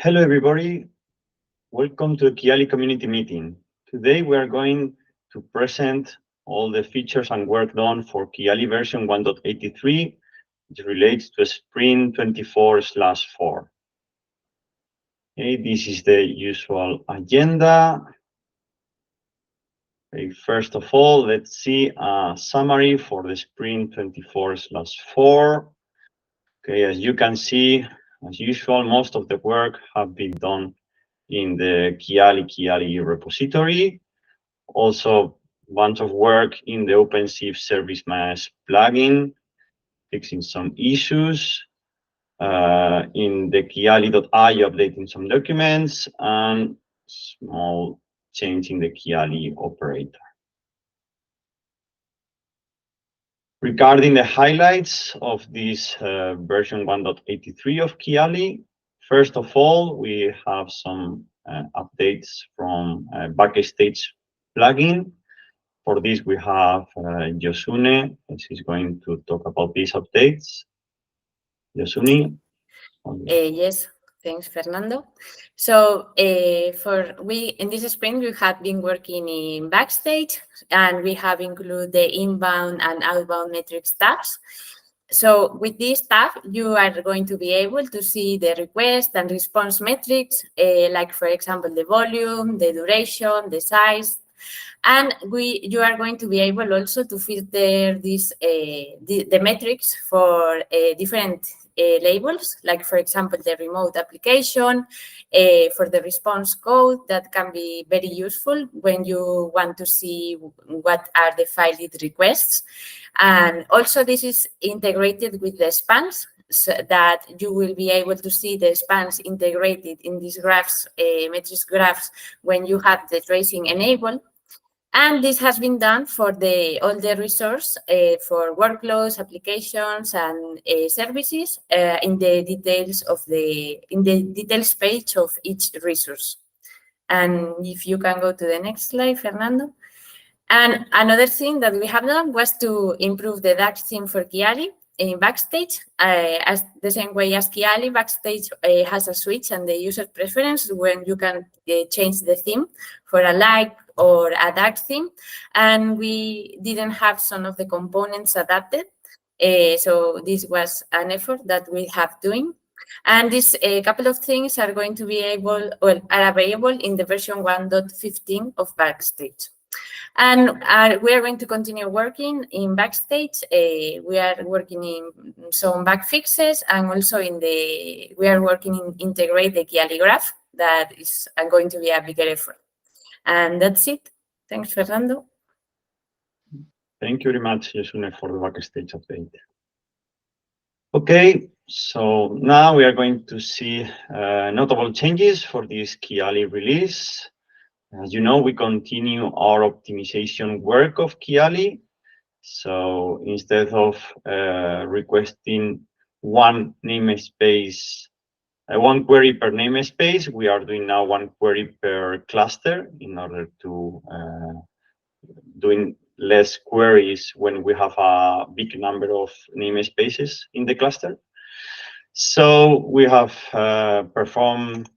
Hello, everybody. Welcome to the Kiali community meeting. Today, we are going to present all the features and work done for Kiali version 1.83, which relates to Sprint 24/4. Okay, this is the usual agenda. Okay, first of all, let's see a summary for the Sprint 24/4. Okay, as you can see, as usual, most of the work have been done in the Kiali repository. Also, a bunch of work in the OpenShift Service Mesh plugin, fixing some issues. In the Kiali.io, updating some documents, and small change in the Kiali operator. Regarding the highlights of this version 1.83 of Kiali, first of all, we have some updates from Backstage plugin. For this, we have Yosune, which is going to talk about these updates. Yosune? Yes, thanks, Fernando. So in this sprint, we have been working in Backstage, and we have included the inbound and outbound metrics tabs. So with this tab, you are going to be able to see the request and response metrics, like, for example, the volume, the duration, the size. And you are going to be able also to filter the metrics for different labels, like, for example, the remote application, for the response code. That can be very useful when you want to see what are the filed requests. And also, this is integrated with the spans, so that you will be able to see the spans integrated in these graphs, metrics graphs, when you have the tracing enabled. And this has been done for all the resource for workloads, applications, and services in the details page of each resource. And if you can go to the next slide, Fernando. And another thing that we have done was to improve the DAX theme for Kiali in Backstage. As the same way as Kiali, Backstage has a switch and the user preference when you can change the theme for a light or a dark theme. And we didn't have some of the components adapted. So this was an effort that we have doing. And this couple of things are going to be are available in the version 1.15 of Backstage. And we are going to continue working in Backstage. We are working in some bug fixes, and also we are working in integrate the Kiali graph. That is going to be a bigger effort. And that's it. Thanks, Fernando. Thank you very much, Yosune, for the Backstage update. Okay, so now we are going to see notable changes for this Kiali release. As you know, we continue our optimization work of Kiali. So instead of requesting one namespace, one query per namespace, we are doing now one query per cluster in order to doing less queries when we have a big number of namespaces in the cluster. So we have performed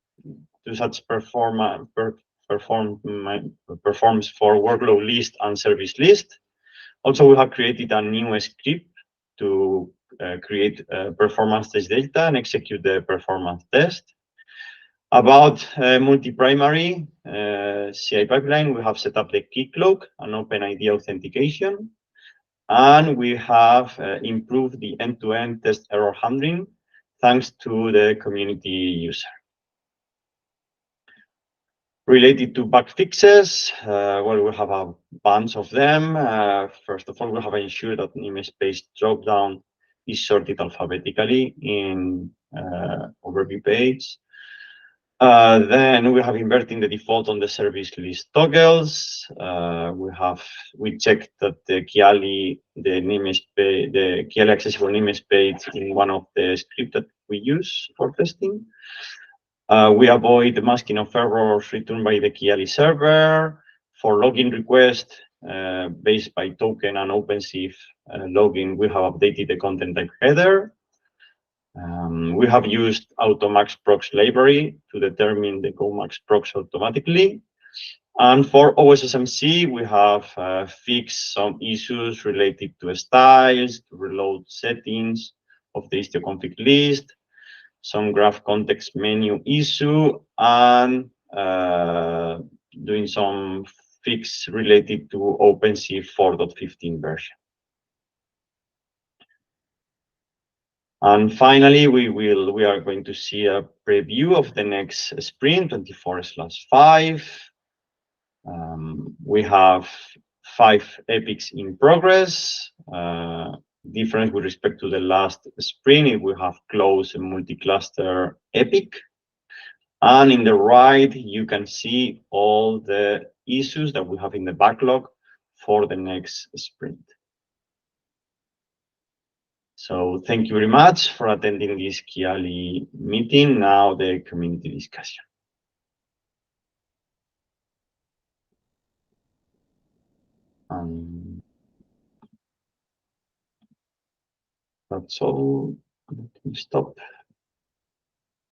such performance for workload list and service list. Also, we have created a new script to create performance test data and execute the performance test. About multi-primary CI pipeline, we have set up the keycloak and OpenID authentication. And we have improved the end-to-end test error handling thanks to the community user. Related to bug fixes, well, we have a bunch of them. First of all, we have ensured that namespace dropdown is sorted alphabetically in overview page. Then we have inverting the default on the service list toggles. We checked that the Kiali accessible namespace in one of the scripts that we use for testing. We avoid the masking of errors returned by the Kiali server. For login request based by token and OpenShift login, we have updated the content type header. We have used Automax procs library to determine the GoMax procs automatically. And for OSSMC, we have fixed some issues related to styles, to reload settings of the Istio config list, some graph context menu issue, and doing some fix related to OpenSea 4.15 version. And finally, we are going to see a preview of the next sprint, 24/5. We have 5 epics in progress. Different with respect to the last sprint, we have closed a multi-cluster epic. And in the right, you can see all the issues that we have in the backlog for the next sprint. So thank you very much for attending this Kiali meeting. Now the community discussion. That's all. Stop.